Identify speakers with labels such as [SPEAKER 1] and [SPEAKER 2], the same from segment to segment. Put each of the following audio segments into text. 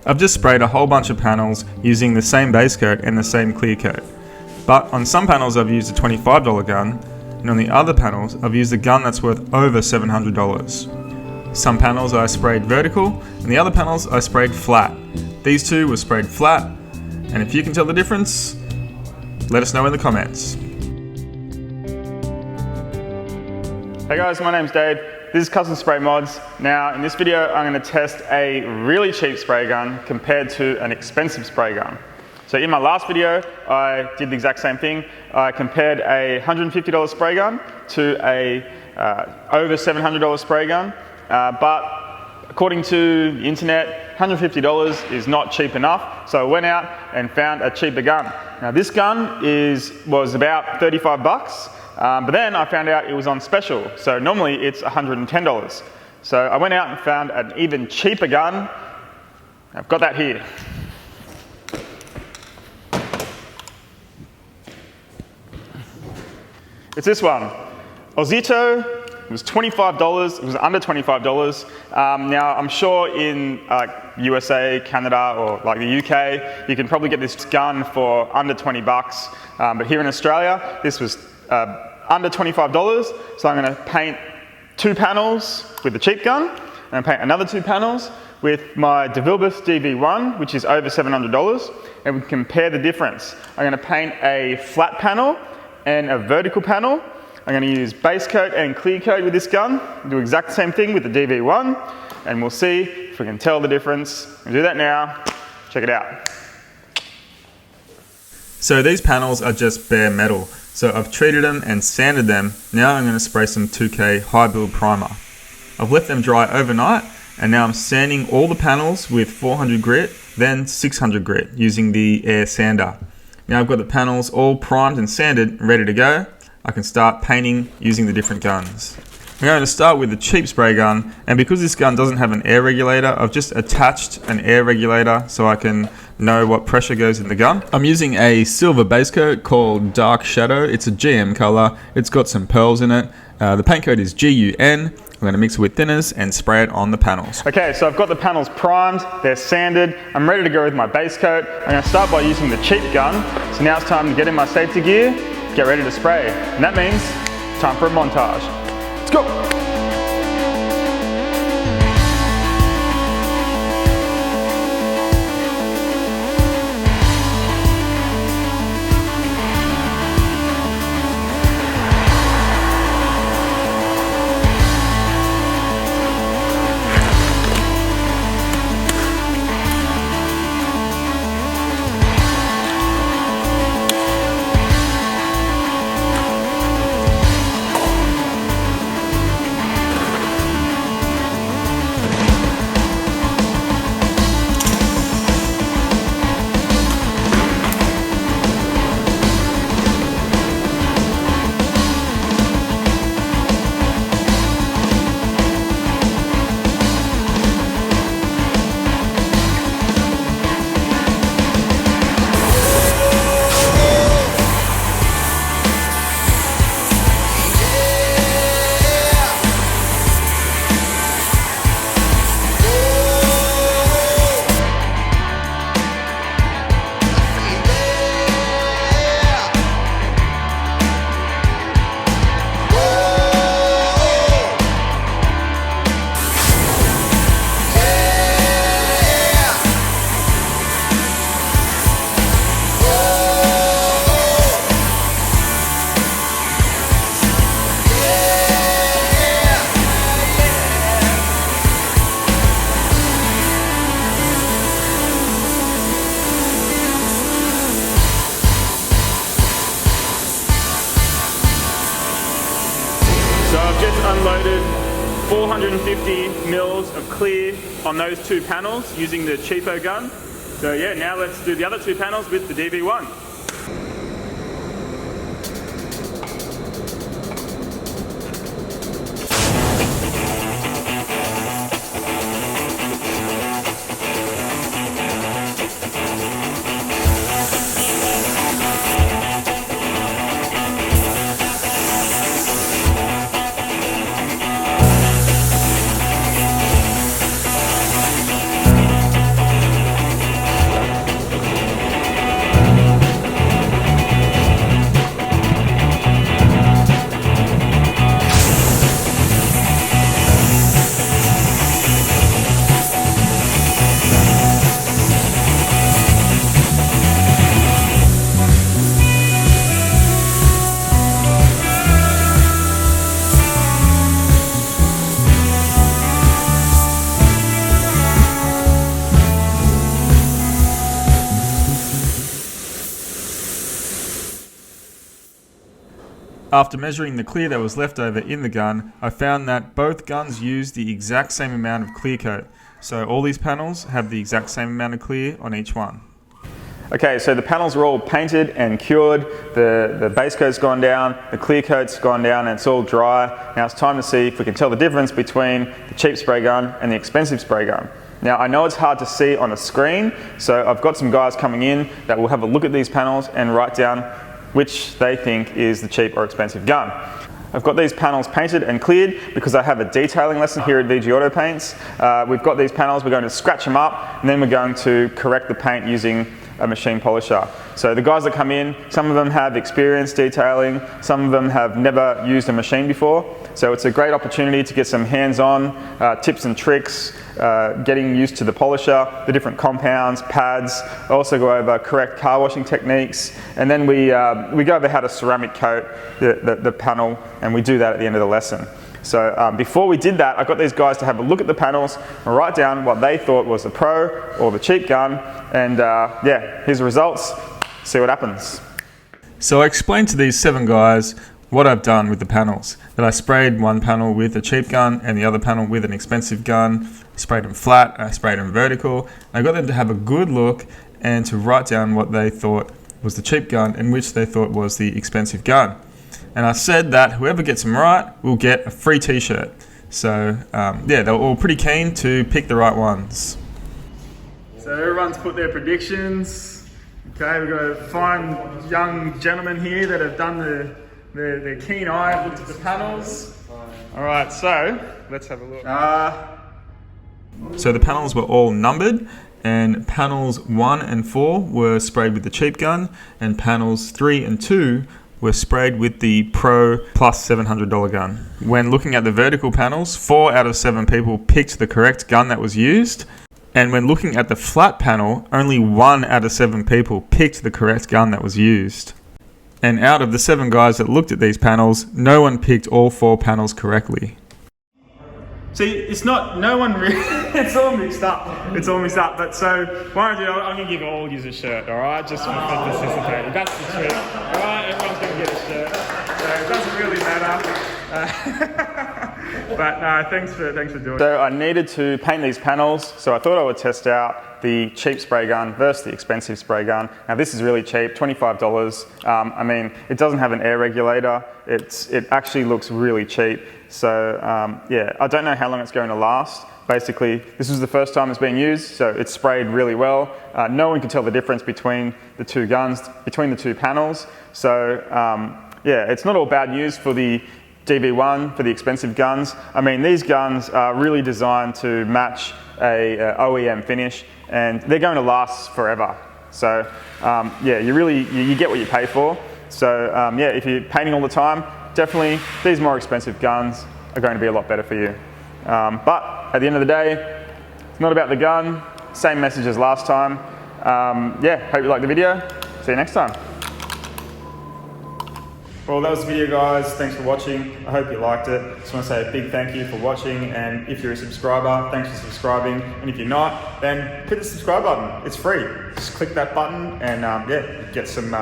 [SPEAKER 1] I've just sprayed a whole bunch of panels using the same base coat and the same clear coat. But on some panels I've used a $25 gun, and on the other panels I've used a gun that's worth over $700. Some panels I sprayed vertical, and the other panels I sprayed flat. These two were sprayed flat, and if you can tell the difference, let us know in the comments. Hey guys, my name's Dave. This is Custom Spray Mods. Now in this video I'm going to test a really cheap spray gun compared to an expensive spray gun. So in my last video I did the exact same thing. I compared a $150 spray gun to a over $700 spray gun, but according to the internet, $150 is not cheap enough, so I went out and found a cheaper gun. Now this gun was about 35 bucks. But then I found out it was on special, so normally it's $110. So I went out and found an even cheaper gun. I've got that here. It's this one. Ozito. It was $25, it was under $25. Now I'm sure in USA, Canada, or like the UK, you can probably get this gun for under 20 bucks. But here in Australia, this was under $25, so I'm going to paint 2 panels with the cheap gun, and paint another 2 panels with my DeVilbiss DV1, which is over $700, and we compare the difference. I'm going to paint a flat panel and a vertical panel. I'm going to use base coat and clear coat with this gun, do exact same thing with the DV1, and we'll see if we can tell the difference. We'll do that now. Check it out. So these panels are just bare metal. So I've treated them and sanded them. Now I'm going to spray some 2K high build primer. I've left them dry overnight, and now I'm sanding all the panels with 400 grit, then 600 grit using the air sander. Now I've got the panels all primed and sanded, ready to go. I can start painting using the different guns. I'm going to start with the cheap spray gun, and because this gun doesn't have an air regulator, I've just attached an air regulator so I can know what pressure goes in the gun. I'm using a silver base coat called Dark Shadow. It's a GM color. It's got some pearls in it. The paint code is GUN. I'm going to mix it with thinners and spray it on the panels. Okay, so I've got the panels primed, they're sanded. I'm ready to go with my base coat. I'm going to start by using the cheap gun. So now it's time to get in my safety gear, get ready to spray. And that means time for a montage. Let's go! So I've just unloaded 450 mils of clear on those 2 panels using the cheapo gun. So yeah, now let's do the other 2 panels with the DV1. After measuring the clear that was left over in the gun, I found that both guns use the exact same amount of clear coat. So all these panels have the exact same amount of clear on each one. Okay, so the panels are all painted and cured, the base coat's gone down, the clear coat's gone down, and it's all dry. Now it's time to see if we can tell the difference between the cheap spray gun and the expensive spray gun. Now I know it's hard to see on a screen, so I've got some guys coming in that will have a look at these panels and write down which they think is the cheap or expensive gun. I've got these panels painted and cleared because I have a detailing lesson here at VG Auto Paints. We've got these panels, we're going to scratch them up, and then we're going to correct the paint using a machine polisher. So the guys that come in, some of them have experience detailing, some of them have never used a machine before. So it's a great opportunity to get some hands-on tips and tricks, getting used to the polisher, the different compounds, pads. I also go over correct car washing techniques, and then we go over how to ceramic coat the panel, and we do that at the end of the lesson. So before we did that, I got these guys to have a look at the panels and write down what they thought was the pro or the cheap gun, and yeah, here's the results. See what happens. So I explained to these 7 guys what I've done with the panels. That I sprayed one panel with a cheap gun and the other panel with an expensive gun. I sprayed them flat, I sprayed them vertical. I got them to have a good look and to write down what they thought was the cheap gun and which they thought was the expensive gun. And I said that whoever gets them right will get a free t-shirt. So yeah, they were all pretty keen to pick the right ones. So everyone's put their predictions. Okay, we've got a fine young gentlemen here that have done the keen eye, looked at the panels. All right, so let's have a look. So the panels were all numbered, and panels 1 and 4 were sprayed with the cheap gun, and panels 3 and 2 were sprayed with the Pro plus $700 gun. When looking at the vertical panels, 4 out of 7 people picked the correct gun that was used. And when looking at the flat panel, only 1 out of 7 people picked the correct gun that was used. And out of the 7 guys that looked at these panels, no one picked all 4 panels correctly. See, it's not, no one really, it's all mixed up. It's all mixed up. But so, why don't I do, I'm going to give all you a shirt, alright? Just for participating. That's the trick. Alright, everyone's going to get a shirt. So it doesn't really matter. But thanks for doing it. So I needed to paint these panels, so I thought I would test out the cheap spray gun versus the expensive spray gun. Now this is really cheap, $25. I mean, it doesn't have an air regulator. It actually looks really cheap. So yeah, I don't know how long it's going to last. Basically, this is the first time it's being used, so it's sprayed really well. No one can tell the difference between the 2 guns, between the 2 panels. So yeah, it's not all bad news for the DV1, for the expensive guns. I mean, these guns are really designed to match a OEM finish, and they're going to last forever. So yeah, you get what you pay for. So yeah, if you're painting all the time, definitely these more expensive guns are going to be a lot better for you. But at the end of the day, it's not about the gun, same message as last time. Yeah, hope you liked the video. See you next time. Well, that was the video, guys. Thanks for watching. I hope you liked it. Just want to say a big thank you for watching, and if you're a subscriber, thanks for subscribing. And if you're not, then hit the subscribe button. It's free. Just click that button and yeah, get some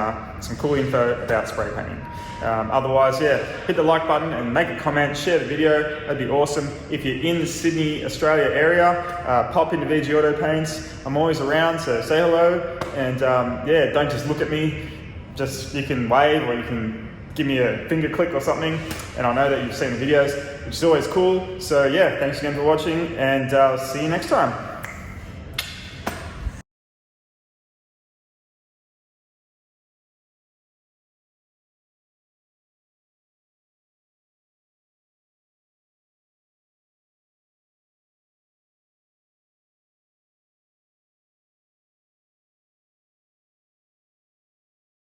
[SPEAKER 1] cool info about spray painting. Otherwise, yeah, hit the like button and make a comment, share the video. That'd be awesome. If you're in the Sydney, Australia area, pop into VG Auto Paints. I'm always around, so say hello. And yeah, don't just look at me. You can wave, or you can give me a finger click or something, and I'll know that you've seen the videos, which is always cool. So yeah, thanks again for watching, and I'll see you next time.